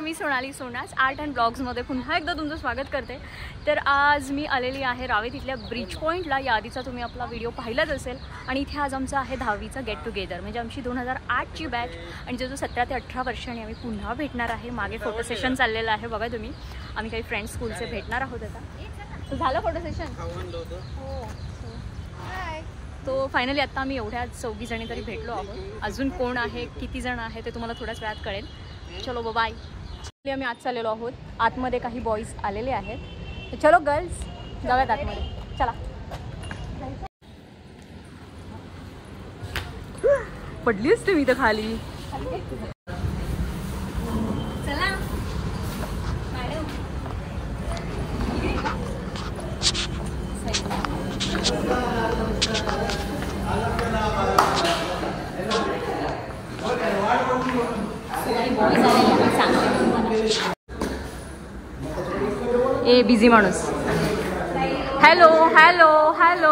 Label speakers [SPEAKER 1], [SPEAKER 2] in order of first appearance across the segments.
[SPEAKER 1] Me Sonali Sona's art and ब्लॉग्समध्ये पुन्हा एकदा तुमचं स्वागत करते। तर आज मी आलेली आहे रावेत इथल्या ब्रिज पॉईंटला। याआधीचा तुम्ही आपला व्हिडिओ पाहिलाच असेल आणि इथे आज आमचा आहे 10वीचा गेट टुगेदर, म्हणजे आमची 2008ची बॅच आणि जो 17 ते 18 वर्षांनी आम्ही पुन्हा भेटणार आहे। मागे फोटो सेशन चाललेलं आहे बघा तुम्ही, आम्ही काही फ्रेंड्स स्कूलचे भेटणार आहोत आता। तर झालं फोटो सेशन हो। तो फायनली आता आम्ही एवढ्या 4 जणी तरी भेटलो आहोत। अजून कोण आहे किती जण आहे ते तुम्हाला थोड्याच वेळात कळेल। चलो बाय। आम्ही आज चाललेलो आहोत, आतमध्ये काही बॉईज आलेले आहेत। तर चलो गर्ल्स जाऊयात आतमध्ये, चला। पडली असते मी तर खाली। चला ए बिझी माणूस। Hello hello hello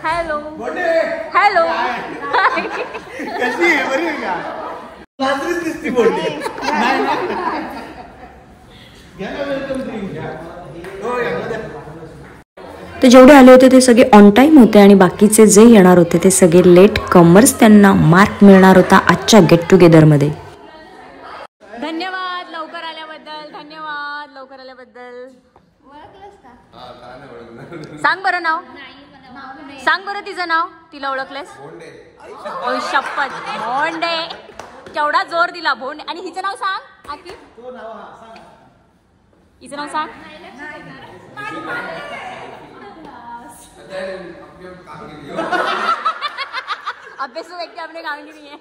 [SPEAKER 1] hello hello
[SPEAKER 2] कशी आहे? बरी आहे का? लाजरीच दिसती बोलते। नाही घ्या ना, वेलकम ड्रिंक घ्या। हो या मध्ये।
[SPEAKER 3] तर जेवढे आले होते ते सगळे ऑन टाईम होते आणि बाकीचे जे येणार होते ते सगळे लेट कमर्स, त्यांना मार्क मिळणार होता आजच्या गेट टुगेदरमध्ये।
[SPEAKER 1] धन्यवाद लवकर आल्याबद्दल, धन्यवाद लवकर आल्याबद्दल। सांग बरं नाव, सांग बरं तिचं नाव, तिला ओळखलेस? ओ शपथ, भोंडे। केवढा जोर दिला भोंडे। आणि हिचं नाव सांग आकी, हिचं नाव सांग। अभ्यासू व्यक्ती आपले कामगिरी आहे।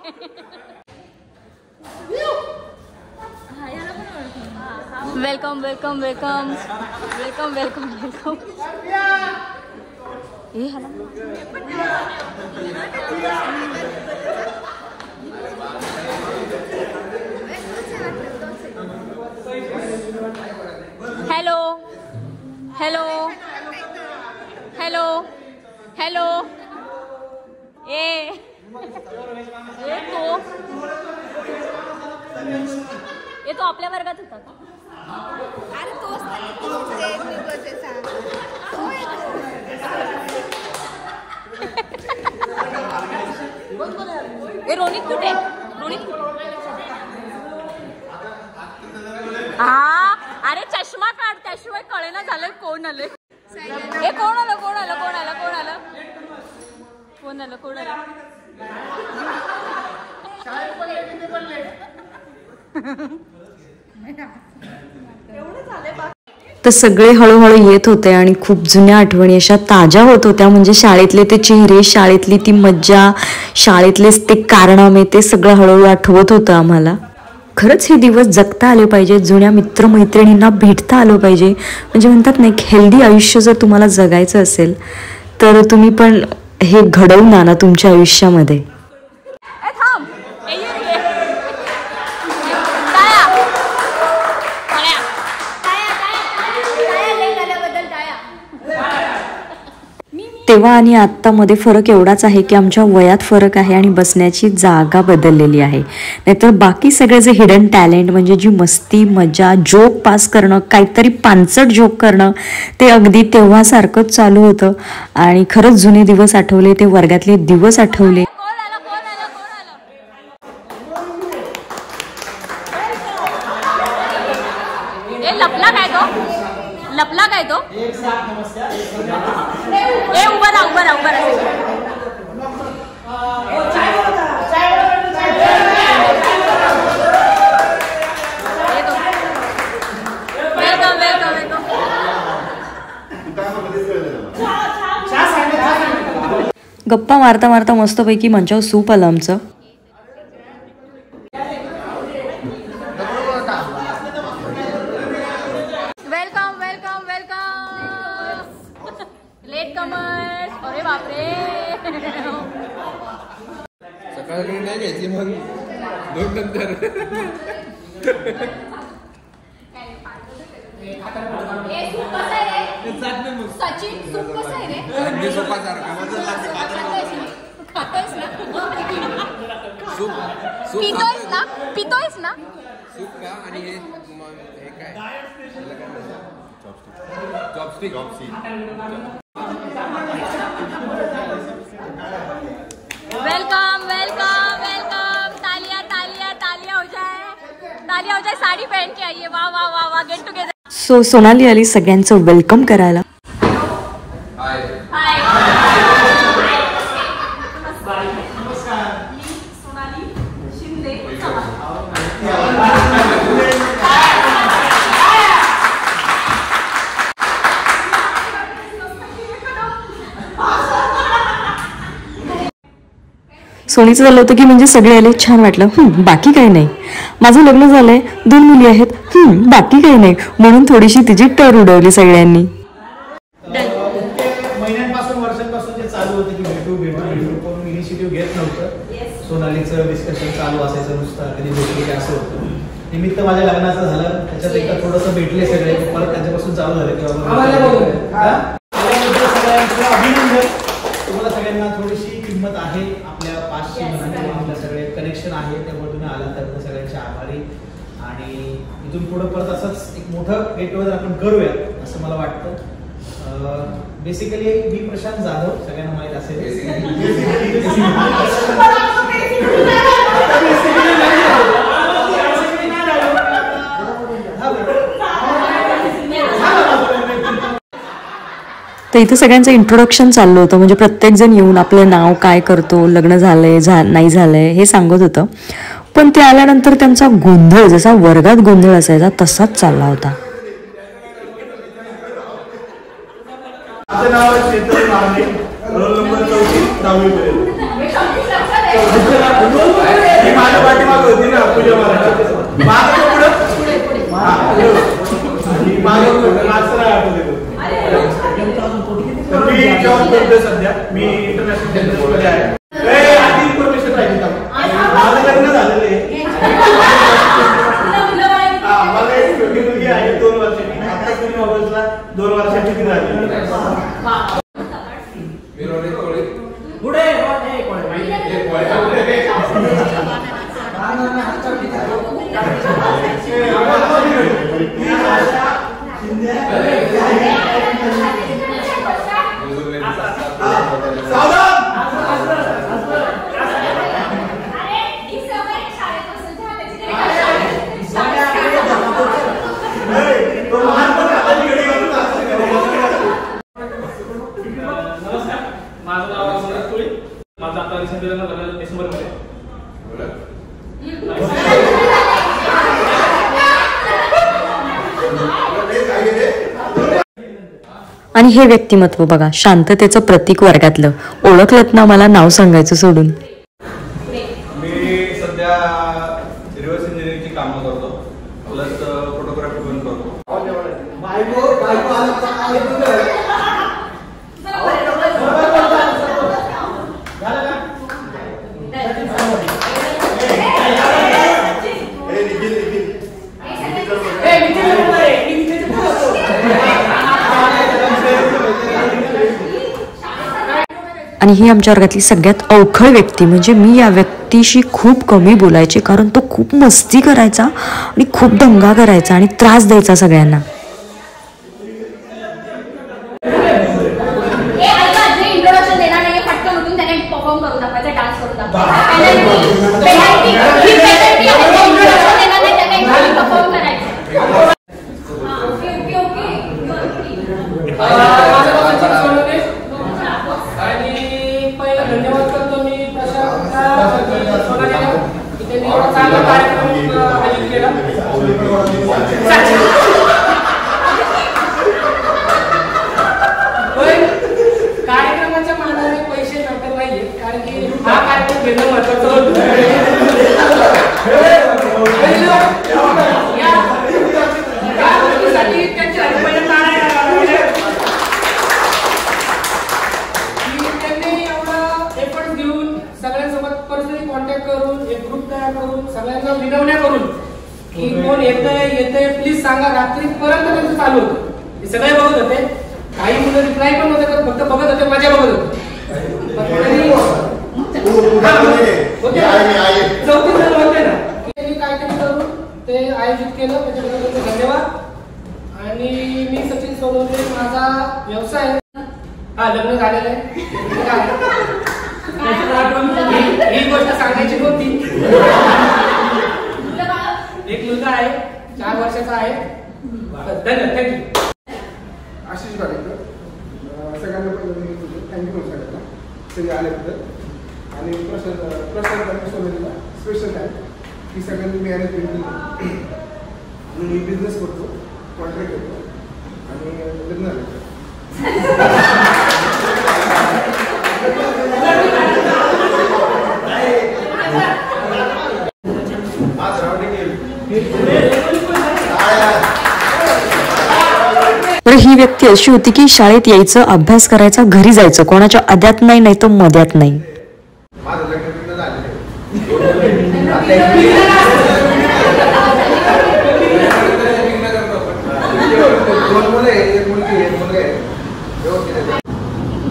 [SPEAKER 1] Welcome welcome welcome welcome welcome welcome. Hello hello hello hello ए तो आपल्या वर्गात होता का?
[SPEAKER 4] अरे तोच
[SPEAKER 1] ए रोनित कुठे? रोनित हा, अरे चष्मा काढ, त्याशिवाय कळेना झालं कोण आले। ए कोण आलं कोण आलं कोण आलं कोण आलं कोण आलं कोण आलं?
[SPEAKER 3] तर सगळे हळूहळू येत होते आणि खूप जुन्या आठवणी अशा ताज्या होत होत्या। म्हणजे शाळेतले ते चेहरे, शाळेतली ती मज्जा, शाळेतलेच ते कारनामे, ते सगळं हळूहळू आठवत होतं आम्हाला। खरंच हे दिवस जगता आले पाहिजे, जुन्या मित्रमैत्रिणींना भेटता आलं पाहिजे। म्हणजे म्हणतात ना, एक हेल्दी आयुष्य जर तुम्हाला जगायचं असेल तर तुम्ही पण हे घडवून आणा तुमच्या आयुष्यामध्ये। तेव्हा आणि आत्तामध्ये फरक एवढाच आहे की आमच्या वयात फरक आहे आणि बसण्याची जागा बदललेली आहे। नाहीतर बाकी सगळे जे हिडन टॅलेंट, म्हणजे जी मस्ती मजा, जोक पास करणं, काहीतरी पानसट जोक करणं, ते अगदी तेव्हासारखंच चालू होतं। आणि खरंच जुने दिवस आठवले, ते वर्गातले दिवस आठवले।
[SPEAKER 1] लपला काय तो? ए उभा राहा उभा राहा उभा राहा।
[SPEAKER 3] गप्पा मारता मारता मस्तपैकी मंचावर सूप आलं आमचं।
[SPEAKER 1] लेट कमर्स, अरे बापरे।
[SPEAKER 2] सकाळी नाही घ्यायची मग 2 नंतर।
[SPEAKER 4] सचिन सूप कसं आहे रे?
[SPEAKER 2] अगदी सोपासारखं
[SPEAKER 4] खातोयस ना?
[SPEAKER 1] पितोयस ना? पितोयस ना?
[SPEAKER 2] सूप का आणि हे काय चॉपस्टिक
[SPEAKER 1] वेलकम वेलकम वेलकम तालिया तालिया तालिया हो जाए साड़ी पहन के आइए वाह वाह वाह वाह गेट टुगेदर.
[SPEAKER 3] सो सोनाली आली सगळ्यांचं वेलकम करायला. सोनीचं झालं होतं की म्हणजे सगळे आले, छान वाटलं. बाकी काही नाही, माझं लग्न झालंय, 2 मुली आहेत, बाकी काही नाही, म्हणून थोडीशी तिची टर उडवली सगळ्यांनी.
[SPEAKER 5] महिन्यांपासून वर्षांपासून जे चालू होतं की भेटू कोण इनिशिएटिव्ह घेत नव्हतं. सोनालीचं डिस्कशन चालू असायचं नुसतं, कधी भेटू की असं होतं. निमित्त माझ्या लग्नाचं झालं, त्याच्यात एकदा थोडंसं भेटले सगळे, परत त्यांच्यापासून चालू झालं की अभिनंदन. तुम्हाला सगळ्यांना थोडीशी किंमत आहे आपल्या पाचशे मनाने, आपल्या सगळे कनेक्शन आहे, त्यामुळे तुम्ही आला तर सगळ्यांचे आभारी. आणि इथून पुढं परत असंच एक मोठं गेट टुगेदर आपण करूया असं मला वाटतं. बेसिकली मी प्रशांत जाधव, सगळ्यांना माहीत असेल.
[SPEAKER 3] तर इथं सगळ्यांचं इंट्रोडक्शन चाललं होतं, म्हणजे प्रत्येकजण येऊन आपलं नाव, काय करतो, लग्न झालंय नाही झालंय हे सांगत होतं. पण ते आल्यानंतर त्यांचा गोंधळ, जसा वर्गात गोंधळ असायचा तसाच चालला होता.
[SPEAKER 5] माझं नाव चेतन मारणे, रोल नंबर 34, 10वी पर्यंत. माझ्या पाठीमागे होती ना पूजा महाराज, माझं पुढं मी जॉब करतोय सध्या. मी इंटरनॅशनल टेनिसमध्ये आहे. आधी इन्फॉर्मेशन पाहिजे का? माझं लग्न झालेलं आहे. मला एक छोटी मुलगी आहे 2 वर्षाची. आता तुम्ही ऑगस्टला 2 वर्षाची ती झाली. पुढे
[SPEAKER 3] आणि हे व्यक्तिमत्व बघा, शांततेचं प्रतीक वर्गातलं. ओळखलत ना मला नाव सांगायचं सोडून.
[SPEAKER 6] मी सध्या रिव्हर्स इंजिनिअरिंगची कामं करतो, प्लस फोटोग्राफी पण करतो.
[SPEAKER 3] आणि ही आमच्या वर्गातली सगळ्यात अवखळ व्यक्ती. म्हणजे मी या व्यक्तीशी खूप कमी बोलायचे, कारण तो खूप मस्ती करायचा आणि खूप दंगा करायचा आणि त्रास द्यायचा सगळ्यांना.
[SPEAKER 4] इंट्रोडक्शन देणार नाही, फटकन उठून त्याने परफॉर्म करून दाखवायचा, डान्स करून दाखवायचा.
[SPEAKER 7] कार्यक्रमाच्या मानाने पैसे नंतर नाहीये, कारण की हा कार्यक्रम घेणं महत्वाचं होतं. त्यांनी एवढा एफर्ट घेऊन सगळ्यांसोबत पर्सनली कॉन्टॅक्ट करून एक ग्रुप तयार करून सगळ्यांना विनवण्या करून की कोण येतंय प्लीज सांगा. रात्रीपर्यंत त्यांचं चालू होतं, हे सगळे बघत होते. काही मुलं रिप्लाय पण होते, फक्त बघत होते, मजा बघत होते. काहीतरी करून ते आयोजित केलं त्याच्याबद्दल त्यांचे धन्यवाद। आणि मी सचिन सोनवणे, माझा व्यवसाय हा लग्न झालेलं आहे। ही गोष्ट सांगायची होती। एक मुलगा आहे 4 वर्षाचा आहे। धन्यवाद, थँक्यू।
[SPEAKER 8] आशिष बारेकर, सगळ्यांना थँक्यू सगळ्यांना सगळे आल्याबद्दल। आणि प्रश्न सोडलेला स्पेशल आहे की सगळ्यांनी मॅनेजमेंट केली। मी बिझनेस करतो, कॉन्ट्रॅक्ट करतो आणि लग्न झालं।
[SPEAKER 3] तर ही व्यक्ती अशी होती की शाळेत यायचं, अभ्यास करायचा, घरी जायचं, कोणाच्या अद्यात नाही, नाही तर मध्यात नाही।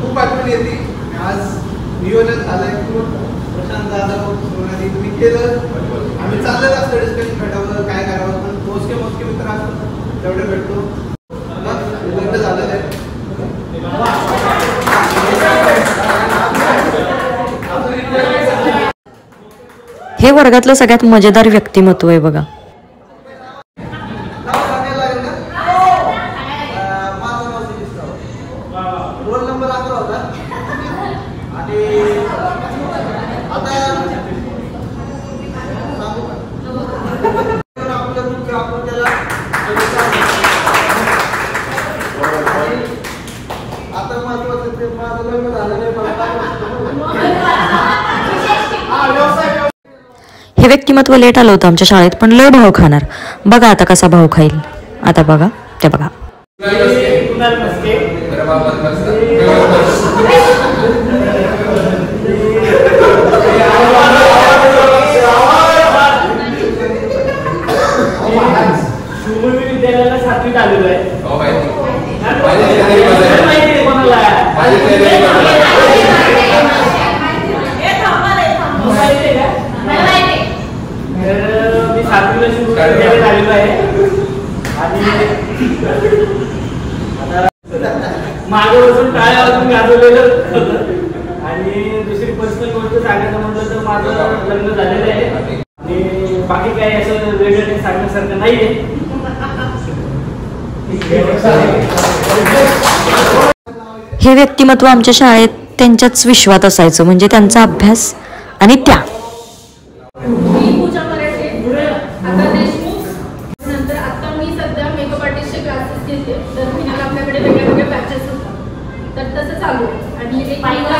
[SPEAKER 8] खूप आठवण येते। आज नियोजन झालंय, प्रशांत जाधव सोनाली तुम्ही केलं, आम्ही चाललेलं असतं डिस्कशन भेटावं काय करावं, पण मोजके मित्र असतात तेवढे भेटतो। लग्न झालेलं आहे।
[SPEAKER 3] हे वर्गातलं सगळ्यात मजेदार व्यक्तिमत्व आहे बघा।
[SPEAKER 8] रोल नंबर 11 होता आणि आता आपल्या ग्रुपचं आपण त्याला आता महत्वाचं ते माझं लग्न झालं नाही।
[SPEAKER 3] हे व्यक्तिमत्व लेट आलं होतं आमच्या शाळेत, पण लय भाव खाणार। बघा आता कसा भाव खाईल, आता बघा ते बघा।
[SPEAKER 7] विद्यालयाला 7वीत आलेलो आहे। मी 7वीला शिव विद्यालयात आलेलो आहे आणि मागे बसून टाळ्या वाजून गाजवलेलं होतं। आणि दुसरी पर्सनल गोष्ट सांगायचं म्हटलं तर माझं लग्न झालेलं आहे आणि बाकी काही असं वेगळं काही सांगण्यासारखं नाहीये।
[SPEAKER 3] हे व्यक्तिमत्व आमच्या शाळेत त्यांच्याच विश्वात असायचं, म्हणजे त्यांचा अभ्यास आणि त्या।
[SPEAKER 4] मी पूजा करायचे आता देशमुख, नंतर आता मी सध्या मेकअप आर्टिस्टचे क्लासेस घेते। तर महिन्याला आपल्याकडे वेगवेगळे बॅचेस असतात, तर तसं चालू आहे। आणि एक मुलगा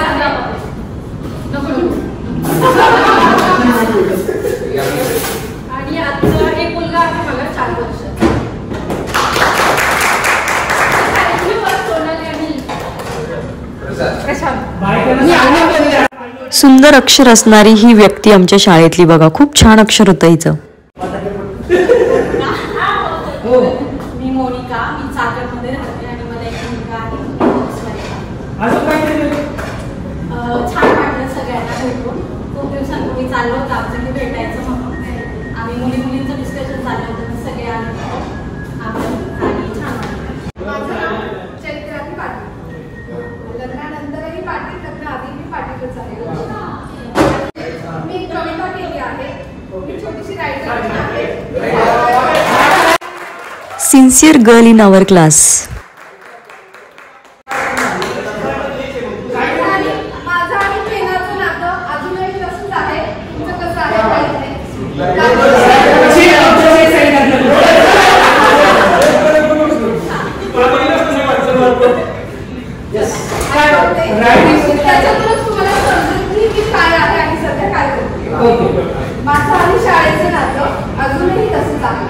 [SPEAKER 4] आणि आता एक मुलगा आहे मला 4 वर्षाचा। सोनाली आणि प्रशांत।
[SPEAKER 3] सुंदर अक्षर असणारी ही व्यक्ती आमच्या शाळेतली बघा, खूप छान अक्षर होतं हिचं।
[SPEAKER 4] मी मोनिका, मी चाकरमध्ये राहते आणि मला एक मुलगा आहे। छान वाटलं सगळ्यांना भेटून, खूप दिवसांपूर्वी चाललं होतं आमचं भेटायचं म्हणून। आम्ही मुलींचं डिस्कशन चाललं होतं, सगळे आले आपण आणि छान वाटलं। चैत्राची पाटील, लग्नानंतरही पाटील, लग्न आधी मी पाटीलच आहे। मी कविता केली आहे, मी छोटीशी रायटर आहे।
[SPEAKER 3] Sincere girl in our class.
[SPEAKER 4] माझं आणि प्रेमाचं नातं अजूनही तसंच आहे। तुमचं कसं आहे? त्याच्यातूनच तुम्हाला समजेल की काय आहे आणि सध्या काय करते। माझं आणि शाळेचं नातं अजूनही तसंच आहे।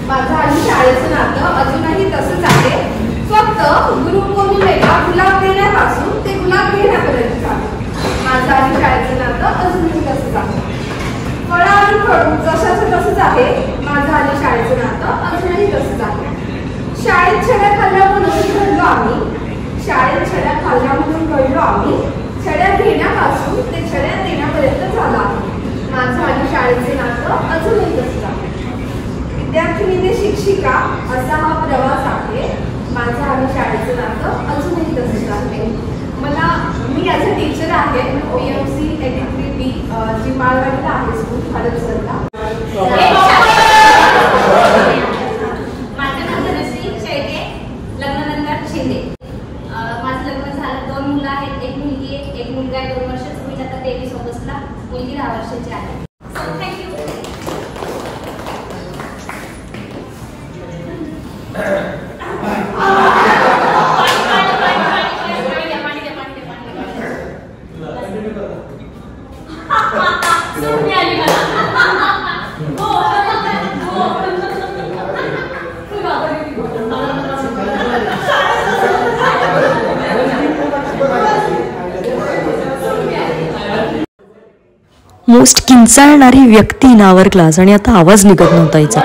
[SPEAKER 4] माझं आणि शाळेचं नातं अजूनही तसंच आहे। फक्त गुरुपौर्णिमेला गुलाब देण्यापासून ते गुलाब घेण्यापर्यंत आहे। माझं आणि शाळेचं नातं अजूनही तसंच आहे। फळं आणि खडू जशाचं तसंच आहे। माझं आणि शाळेचं नातं अजूनही तसंच आहे। शाळेत छड्या खाल्ल्या म्हणून घडलो आम्ही, शाळेत छड्या खाल्ल्या म्हणून घडलो आम्ही। छड्या घेण्यापासून ते छड्या देण्यापर्यंत झालं आहे। माझं आणि शाळेचं नातं अजूनही तसंच आहे। विद्यार्थिनी ते शिक्षिका असा हा प्रवास आहे. माझं आणि शाळेचं नातं अजूनही तसंच आहे. मी ॲज अ टीचर आहे PMC 83B जी माळवाडीला आहे स्कूल हडपसरला.
[SPEAKER 9] माझं नाव धनश्री शेळके, लग्नानंतर शिंदे. माझं लग्न झालं, 2 मुलं आहेत, 1 मुलगी आहे, 1 मुलगा आहे. 2 वर्षाचं होईल आता 23 ऑगस्टला. मुलगी 10 वर्षाची आहे. थँक्यू.
[SPEAKER 3] मोस्ट किंचाळणारी व्यक्ती इन आवर क्लास आणि आता आवाज निघत नव्हता हिचा.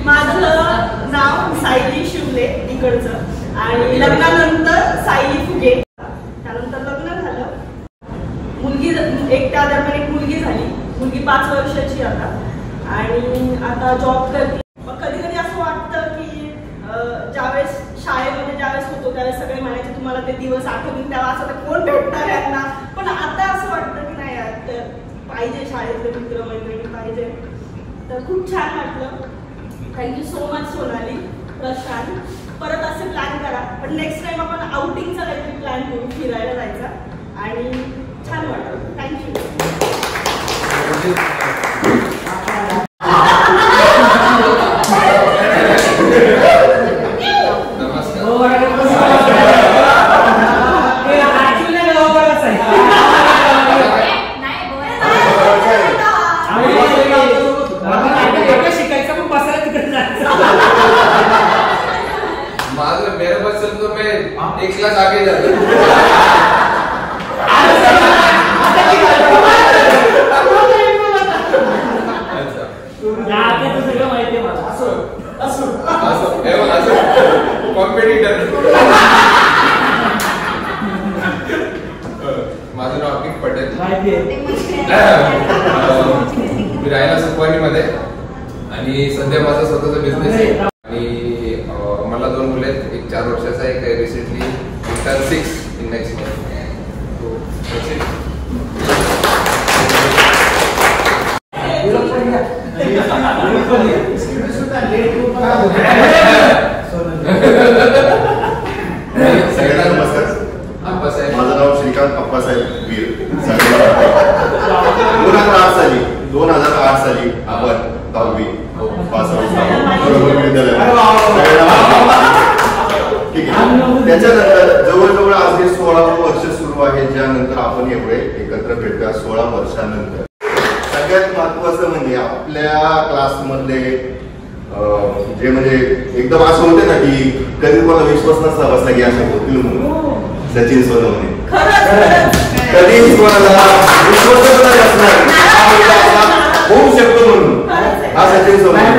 [SPEAKER 10] माझं नाव सायली शिवले इकडचं आणि लग्नानंतर सायली फुगे. त्यानंतर लग्न झालं, मुलगी त्या दरम्यान एक मुलगी झाली. मुलगी 5 वर्षाची आता आणि आता जॉब करते. कधी कधी असं वाटतं की ज्यावेळेस शाळेमध्ये ज्यावेळेस होतो त्यावेळेस सगळे म्हणायचे तुम्हाला ते दिवस आठवतील, तेव्हा असं कोण भेटणार यांना. पण आता असं वाटतं की नाही यार पाहिजे, शाळेतले मित्र मैत्रिणी पाहिजे. तर खूप छान वाटलं. Thank you so much Sonali, Prashant. परत असे प्लॅन करा, पण नेक्स्ट टाइम आपण आउटिंगचा काहीतरी प्लॅन करू, फिरायला जायचा. आणि छान वाटलं. थँक्यू.
[SPEAKER 2] एक क्लास आगे जातो. कॉम्पिटिटर. माझं नाव अंकित पटेल. मी राहायला सुकवानीमध्ये आणि सध्या माझा स्वतःचा बिझनेस आहे. आणि मला 2 मुले आहेत, एक 4 वर्षाचा आहे, एक recently turn 6 in next month.
[SPEAKER 11] सगळ्यांना नमस्कार.
[SPEAKER 2] आप्पासाहेब.
[SPEAKER 11] माझं नाव श्रीकांत अप्पासाहेब वीर. 2008 साली आपण 10वी पास आउट ठीक आहे. त्याच्यानंतर जवळजवळ आज हे 16वं वर्ष सुरू आहे, ज्यानंतर आपण एवढे एकत्र भेटूया 16 वर्षानंतर. सगळ्यात महत्वाचं म्हणजे आपल्या क्लासमधले जे म्हणजे एकदम असं होते ना की कधी कोणाला विश्वास नसता बसला की असे होतील म्हणून. सचिन सोनवणे कधीच कोणाला विश्वासच नाही असणार होऊ शकतो म्हणून हा सचिन सोनवणे.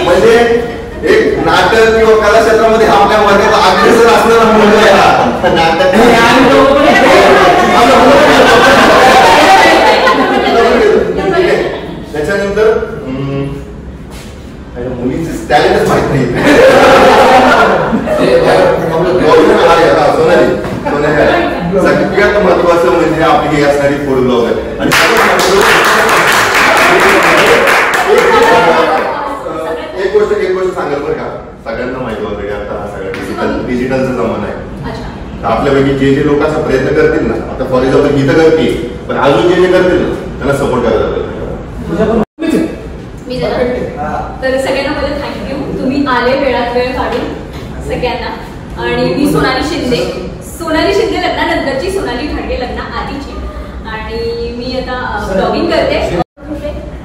[SPEAKER 11] म्हणजे एक नाटक किंवा कला क्षेत्रामध्ये आपल्या वर्गात अग्रेसर असणारा मुलगा आहे. नाटक त्याच्यानंतर मुलींचे टॅलेंटच माहित नाही. फॅमिली असणारी फूड ब्लॉगर. आणि एक गोष्ट सांगाल बरं का, सगळ्यांना माहिती ऑलरेडी आता हा सगळा डिजिटलचा जमाना आहे. आपल्यापैकी जे लोक असा प्रयत्न करतील ना, आता फॉर एक्झाम्पल गीता करतील, पण अजून जे करतील ना त्यांना सपोर्ट करायला पाहिजे.
[SPEAKER 1] तर सगळ्यांना मला थँक्यू, तुम्ही आले वेळात वेळ काढून सगळ्यांना. आणि मी सोनाली शिंदे लग्नानंतरची, सोनाली घाडगे लग्ना आधीची. आणि मी आता ब्लॉगिंग करते.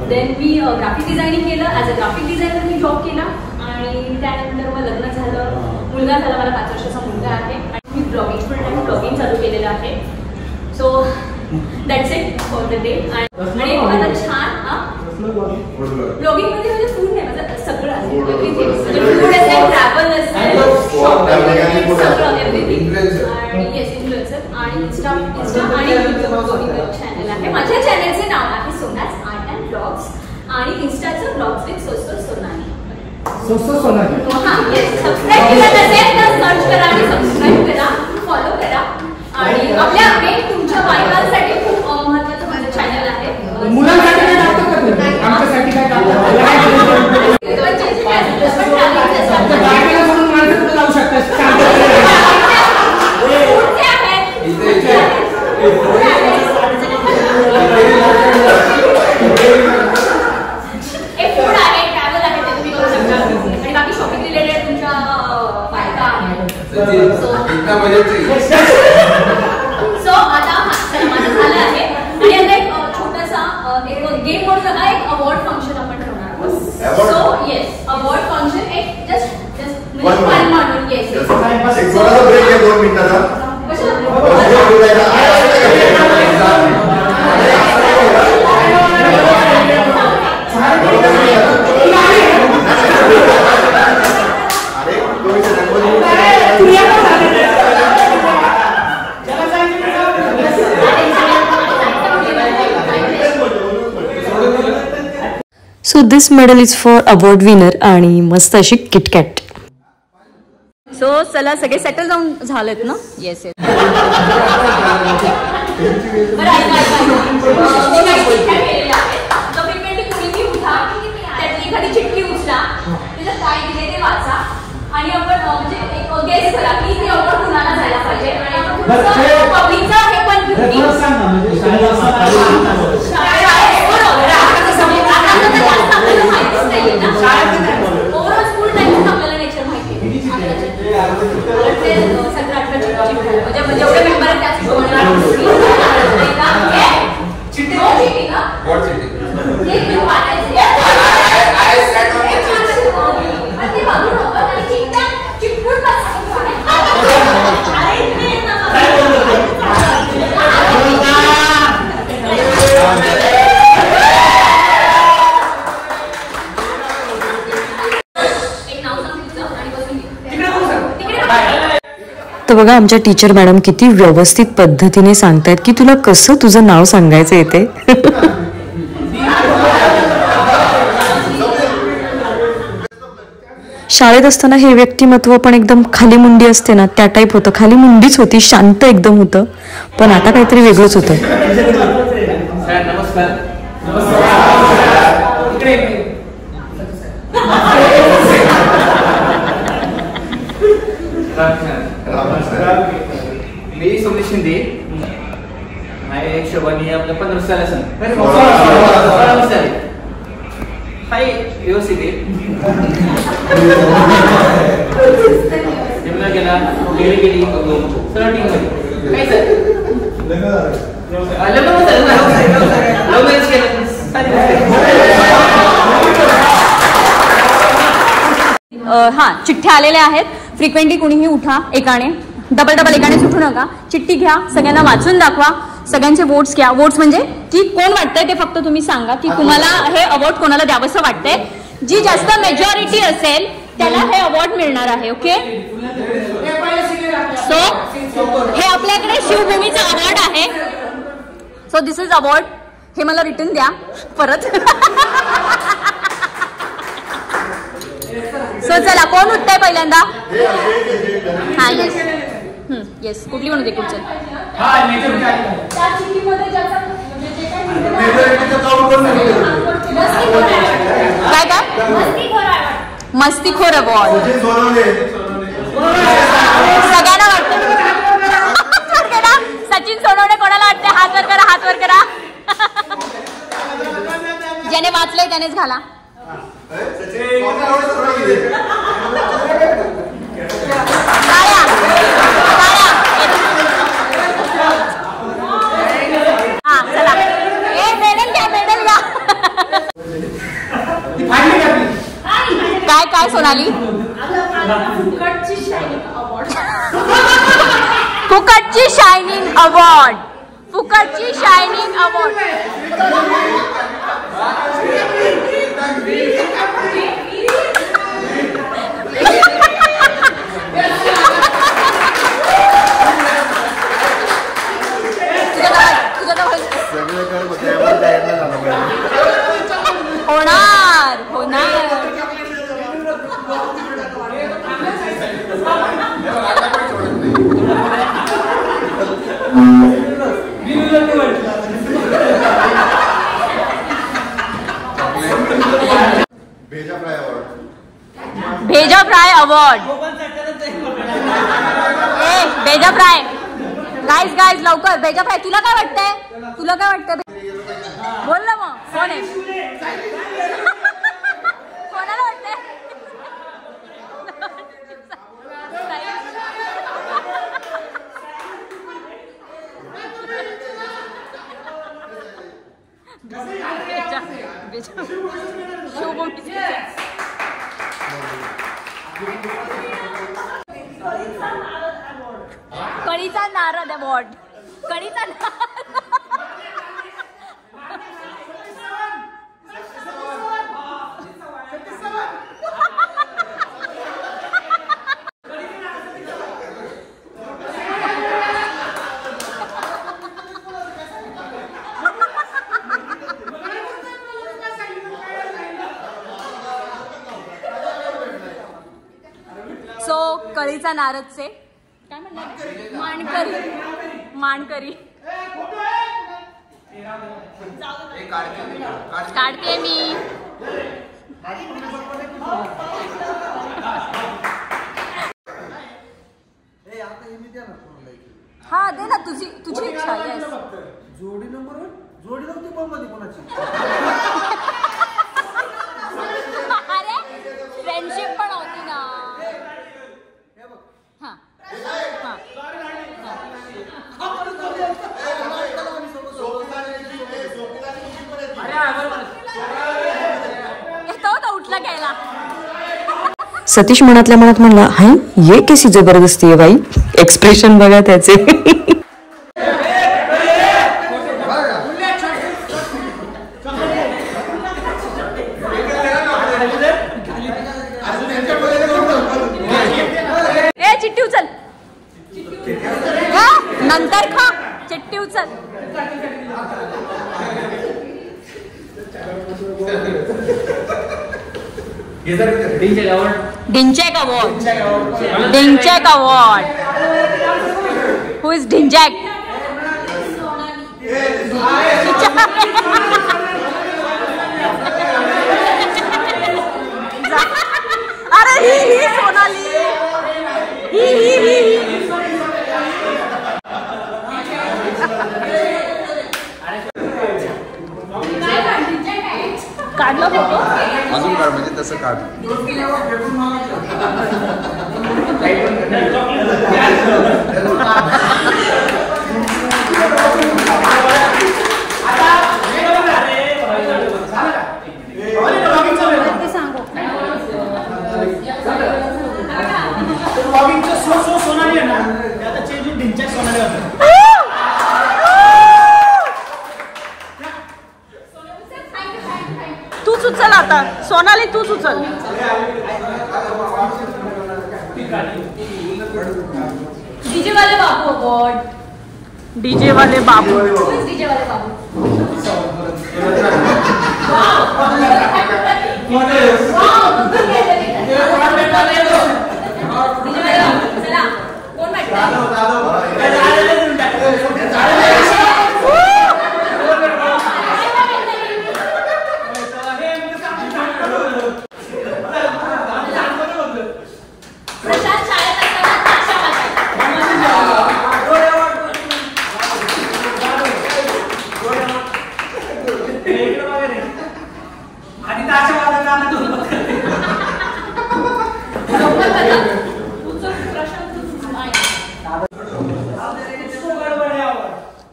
[SPEAKER 1] देन मी ग्राफिक डिझायनिंग केलं, as a graphic designer me job केला. आणि त्यानंतर मग लग्न झालं, मुलगा झाला, मला 5 वर्षाचा मुलगा आहे. आणि मी ब्लॉगिंग चालू केलेलं आहे. So that's it for the day. आणि आता छान ब्लॉगिंग मध्ये म्हणजे फूड नाही, माझं सगळं आहे, एव्हरीथिंग. फूड असेल, ट्रॅव्हल असेल, सगळं एव्हरीथिंग. आणि येस इन्फ्लुएन्सर आणि इंस्टा आणि युट्यूब चॅनल आहे. माझ्या चॅनलचे नाव आहे सोनाज आर्ट अँड ब्लॉग्स. आणि इंस्टाचं ब्लॉग्स विथ सोनाली. सबस्क्राईब केलं नसेल तर सर्च करा आणि सबस्क्राईब करा, फॉलो करा. आणि आपल्या तुमच्या बायकांसाठी खूप महत्त्वाचं माझं चॅनल आहे.
[SPEAKER 7] मुलांसाठी काय टाकतो का तुम्ही? आमच्यासाठी काय टाकतो? बायकाला म्हणून माझ्याकडे जाऊ शकता.
[SPEAKER 1] सो आता माझं झालं आहे. आणि आता एक छोटासा एक गेम म्हणून बघा, एक अवॉर्ड फंक्शन आपण ठेवणार. सो येस, अवॉर्ड फंक्शन एक जस्ट म्हणजे फन म्हणून. येस,
[SPEAKER 11] ब्रेक आहे 2 मिनिटाचा.
[SPEAKER 3] So this medal is for award winner आणि मस्त अशी किटकॅट.
[SPEAKER 1] सो चला सगळे सेटल जाऊन झालेत ना. Yes yes. त्यातली एखादी चिठ्ठी उचला, त्याच्यात काय दिले ते वाचा. आणि आपण म्हणजे एक गेस करा की ते अवॉर्ड कुणाला जायला पाहिजे. आणि आपण पब्लिकचा हे पण ओव्हरऑल स्कूल टाइम आपल्याला नेचर माहिती म्हणजे जेवढे मेंबर आहेत त्याच
[SPEAKER 3] तर बघा आमच्या टीचर मॅडम किती व्यवस्थित पद्धतीने सांगतायत की तुला कसं तुझं नाव सांगायचं येते. शाळेत असताना हे व्यक्तिमत्व पण एकदम खाली मुंडी असते ना त्या टाईप होतं. खाली मुंडीच होती, शांत एकदम होतं. पण आता काहीतरी वेगळंच होतं.
[SPEAKER 5] मी सोमनी शिंदे आहे. शोभानी आपल्या 15 साल हाय व्यवस्थित गेला गेली काय
[SPEAKER 1] हा चिठ्ठ्या आलेल्या आहेत. फ्रिक्वेंटली कुणीही उठा एकाने, डबल एकाने सुटू नका. चिठ्ठी घ्या, सगळ्यांना वाचून दाखवा, सगळ्यांचे वोट्स घ्या. वोट्स म्हणजे की कोण वाटतंय ते फक्त तुम्ही सांगा की तुम्हाला हे अवॉर्ड कोणाला द्यावंसं वाटतंय. जी जास्त मेजॉरिटी असेल त्याला हे अवॉर्ड मिळणार आहे. ओके, सो हे आपल्याकडे शिवभूमीचा अवॉर्ड आहे. So this is award. हे मला रिटर्न द्या परत. सो चला कोण उठतंय पहिल्यांदा. हा येस येस, कुठली म्हणू दे कुठचं
[SPEAKER 4] त्या चिठ्ठीमध्ये ज्याचा म्हणजे जे काही
[SPEAKER 1] काय काय मस्तीखोर अवॉर्ड सगळ्यांना वाटतं. सचिन सोनवणे कोणाला वाटते? हात वर करा, हात वर करा. ज्याने वाचलंय त्यानेच घाला. हा चला, मेडल घ्या, मेडल घ्या. काय काय सोनाली?
[SPEAKER 4] फुकटची शायनिंग अवॉर्ड.
[SPEAKER 1] फुकटची शायनिंग अवॉर्ड. फुकटची शायनिंग अवॉर्ड. होणार होणार. Bheja Fry award. Bheja Fry. Guys guys लवकर भेजा फ्राय. तुला काय वाटतंय? तुला काय वाटतंय? बोल ना मग, कोण आहे? कोणाला वाटतंय? कळीचा नारद अवॉर्ड. कळीचा सो कळीचा नारदचे काय म्हणतात? मानकरी. मानकरी काढते मी. हा दे ना, तुझी इच्छा. येस.
[SPEAKER 8] जोडी नंबर जोडी नव्हती पण मध्ये कोणाची.
[SPEAKER 1] अरे फ्रेंडशिप पण होती ना. हा हा तो उठला घ्यायला.
[SPEAKER 3] सतीश मनातल्या मनात म्हणला, हाय ये कैसी जबरदस्ती आहे बाई. एक्सप्रेशन बघा त्याचे.
[SPEAKER 1] ए चिट्टी उचल. नंतर खा. चिट्टी उचल. Dhinchak award. Dhinchak award. Who is dhinchak? अरे ही सोनाली. ही काढलं फोटो
[SPEAKER 2] अजून काढ म्हणजे तसं काढ.
[SPEAKER 5] सोनाली आहे ना, आता चेंज होऊन ढिंच्याक सोनाली होतं.
[SPEAKER 1] तूच उचल आता सोनाली, तूच उचल.
[SPEAKER 4] डीजे वाले बाबू अवॉर्ड.
[SPEAKER 1] डीजे वाले बाबू.
[SPEAKER 4] डीजे वाले बाबू. चला कोण वाटतं?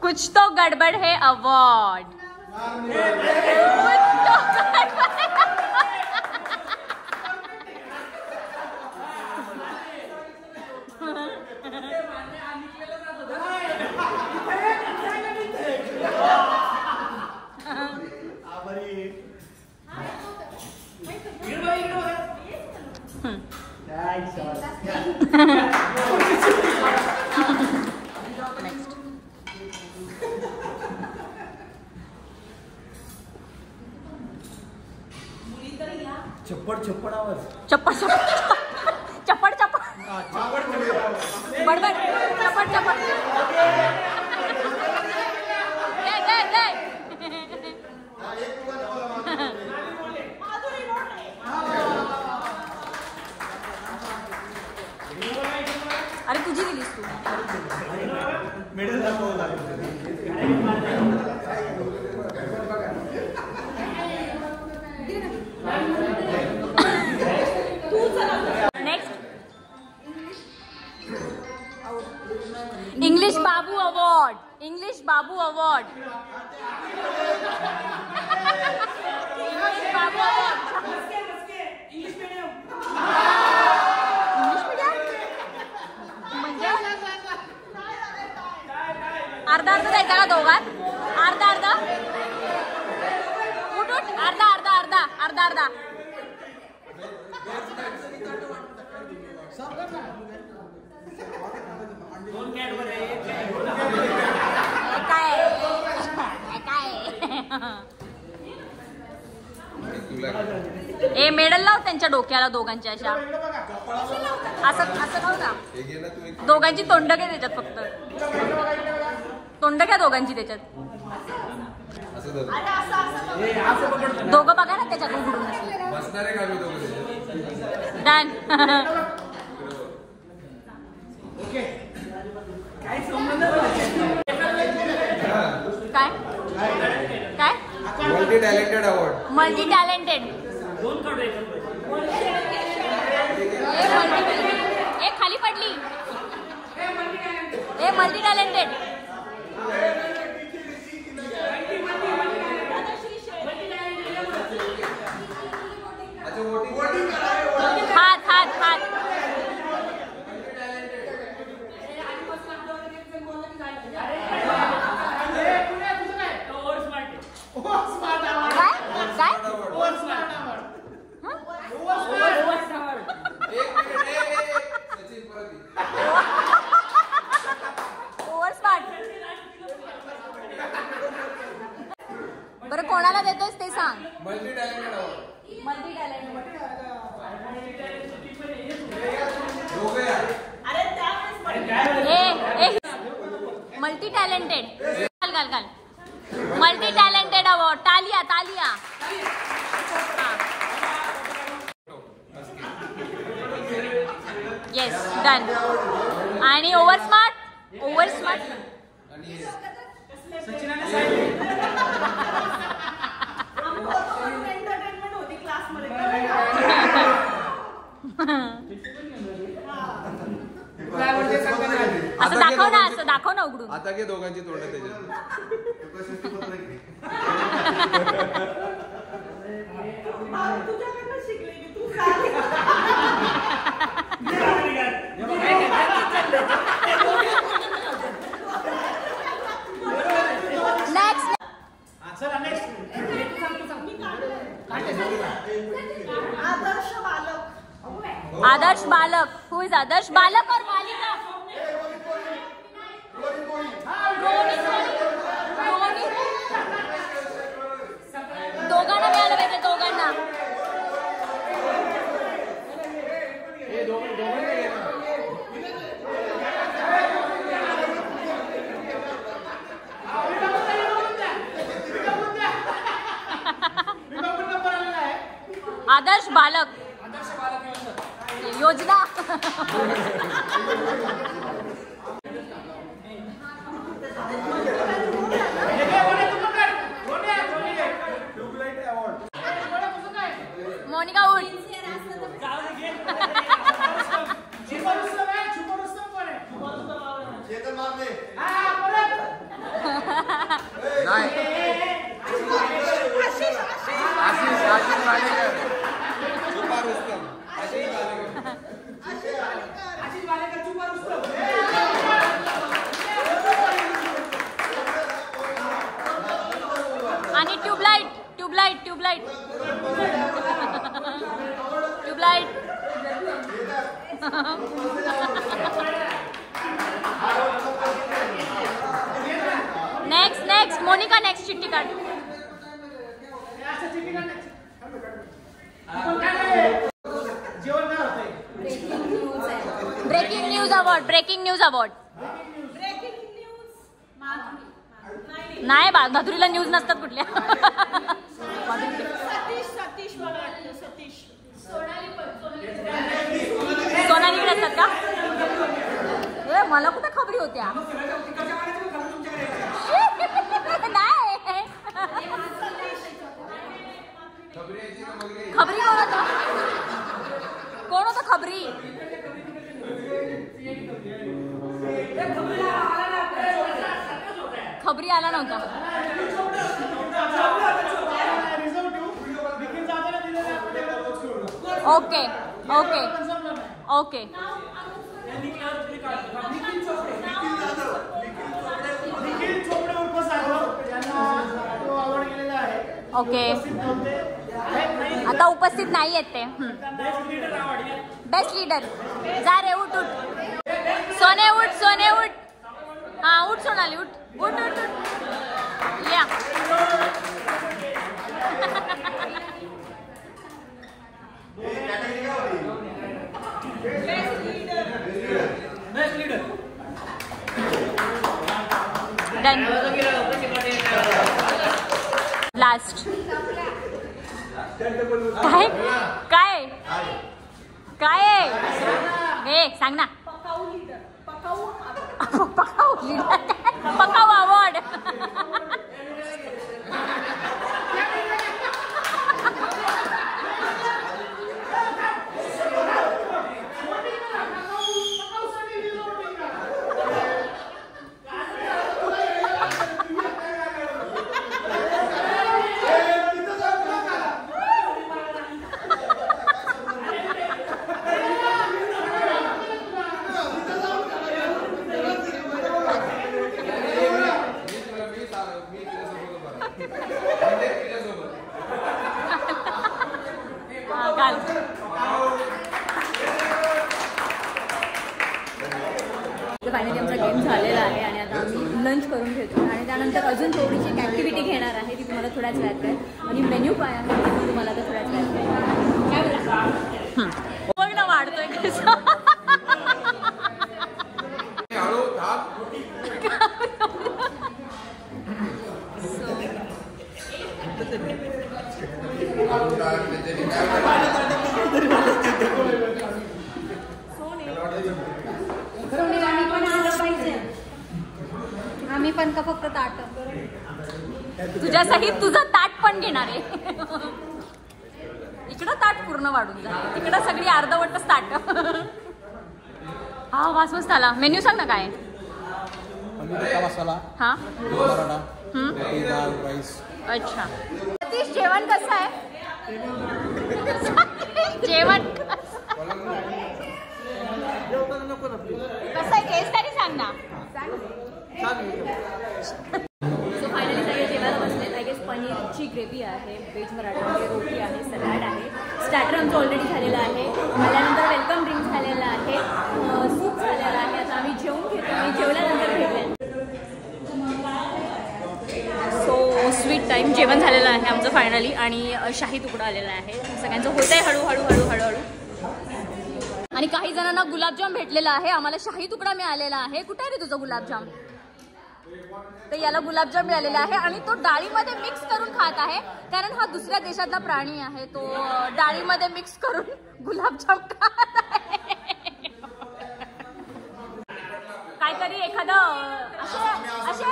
[SPEAKER 1] कुछ तो गड़बड़ है अवार्ड।
[SPEAKER 5] चप्पड चप्पड आवाज
[SPEAKER 1] चप्पड चप्पड चप्पड चप्पड बडबड चप्पड चप्पड अरे तुझी दिलीस तू
[SPEAKER 5] मेडल दाखवावं
[SPEAKER 1] इंग्लिश बाबू अवॉर्ड, इंग्लिश बाबू अवॉर्ड, इंग्लिश बाबू अवॉर्ड, इंग्लिश मीडियम म्हणजे अर्धा अर्धा जायचा का दोघात? अर्धा अर्धा उठ उठ अर्धा अर्धा अर्धा अर्धा अर्धा ए मेडल लाव त्यांच्या डोक्याला दोघांच्या अशा असं असं खाऊ ना दोघांची तोंड घ्या त्याच्यात फक्त तोंड घ्या दोघांची त्याच्यात दोघं बघा ना त्याच्यात उघडून डन काय काय
[SPEAKER 2] multi talented award
[SPEAKER 1] multi talented ए खाली पडली ए मल्टी टॅलेंटेड हात हात हात बरं कोणाला देतोस ते सांग.
[SPEAKER 2] मल्टी टॅलेंटेड आहोत.
[SPEAKER 1] मल्टी टॅलेंटेड मल्टी टॅलेंटेड घाल घाल घाल मल्टी टॅलेंटेड अवॉर्ड. तालिया तालिया. Yes done. आणि ओव्हर स्मार्ट ओव्हर स्मार्ट असं दाखव ना असं दाखव ना उघडून.
[SPEAKER 2] आता घे दोघांची तोंड त्याच्यात.
[SPEAKER 1] आदर्श बालक. हु इज आदर्श बालक और बालिका? दोघांना मिळालं पाहिजे दोघांना. आदर्श बालक योजना. मोनिका उठ. नेक्स्ट मोनिका नेक्स्ट चिट्टी काढ. Breaking news award. नाही बा, मधुरीला न्यूज नसतात कुठल्या. सोनालीकडे असतात का? मला कुठे खबरी होत्या. खबरी कोण होतं खबरी? खबरी आला नव्हता. Okay okay okay okay. आता उपस्थित नाही आहेत ते. Best leader. जा रे, उठ उठ सोने, उठ सोने, उठ. हा उठ सोनाली, उठ उठ उठ उठ. या डन. लास्ट. काय काय काय हे सांग ना. पकाऊ अवॉर्ड. फायनली आमचा गेम झालेला आहे आणि आता आम्ही लंच करून घेतो आणि त्यानंतर अजून थोडीशी एक ॲक्टिव्हिटी घेणार आहे ती तुम्हाला थोड्याच वेळात कळेल. आणि मेन्यू काय आहे ते पण तुम्हाला तर थोड्याच वेळात कळेल. काय बघ ना वाढतोय कसं. आम्ही पण का फक्त ताट तुझ्यासाठी तुझं ताट पण घेणार आहे. इकडं ताट पूर्ण वाढून जाईल, तिकडं सगळी अर्धवटच ताट. हा वास मस्त आला. मेन्यू सांग ना काय. हा अच्छा. सतीश जेवण कसं आहे? जेवण कसं आहे टेस्ट तरी सांग ना. सो फायनली सगळे जेवायला बसलेत. आय गेस पनीरची ग्रेव्ही आहे, व्हेज मराठी रोटी आहे, सलाड आहे, स्टार्टर आमचं ऑलरेडी झालेलं आहे, आल्यानंतर वेलकम ड्रिंक झालेलं आहे, सूप झालेलं आहे. आता आम्ही जेवून घेतो आणि जेवल्यानंतर भेटूया. सो स्वीट टाईम जेवण झालेलं आहे आमचं फायनली आणि शाही तुकडा आलेला आहे. सगळ्यांचं होत आहे हळूहळू हळूहळू हळू. आणि काही जणांना गुलाबजाम भेटलेला आहे, आम्हाला शाही तुकडा मिळालेला आहे. कुठे आहे रे तुझं गुलाबजाम? तर याला गुलाबजाम मिळालेला आहे आणि तो डाळीमध्ये मिक्स करून खात आहे कारण हा दुसऱ्या देशातला प्राणी आहे. तो डाळीमध्ये मिक्स करून गुलाबजाम खात आहे. काहीतरी एखादं असे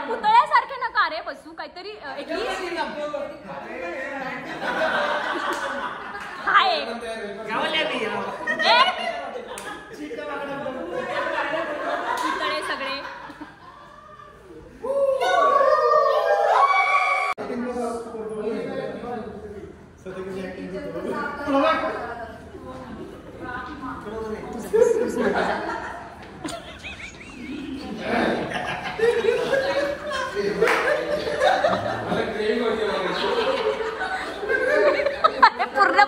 [SPEAKER 1] पुतळ्यासारखे नका रे बसू, काहीतरी ऍटलीस्ट हाय पुतळे सगळे. पूर्ण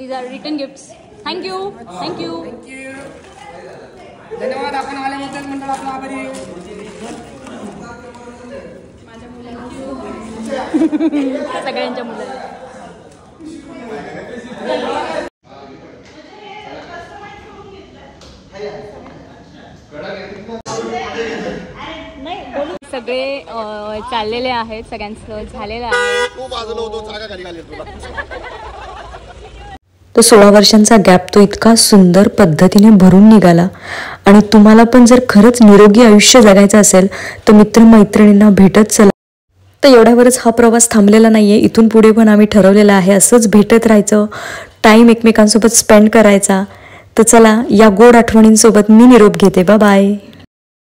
[SPEAKER 1] These are written gifts. Thank you. Thank you.
[SPEAKER 7] धन्यवाद. आपण आल्याबद्दल मंडळ आपला आभारी आहे.
[SPEAKER 1] सगळ्यांच्या मुलांना सगळे चाललेले आहेत, सगळ्यांचं झालेलं आहे.
[SPEAKER 3] तो 16 वर्षांचा गॅप तो इतका सुंदर पद्धतीने भरून निघाला. आणि तुम्हाला पण जर खरंच निरोगी आयुष्य जगायचं असेल तर मित्रमैत्रिणींना भेटत चला. तर एवढ्यावरच हा प्रवास थांबलेला नाहीये. इथून पुढे पण आम्ही ठरवलेलं आहे असंच भेटत राहायचं, टाइम एकमेकांसोबत स्पेंड करायचा. तर चला, या गोड आठवणींसोबत मी निरोप घेते. Bye bye.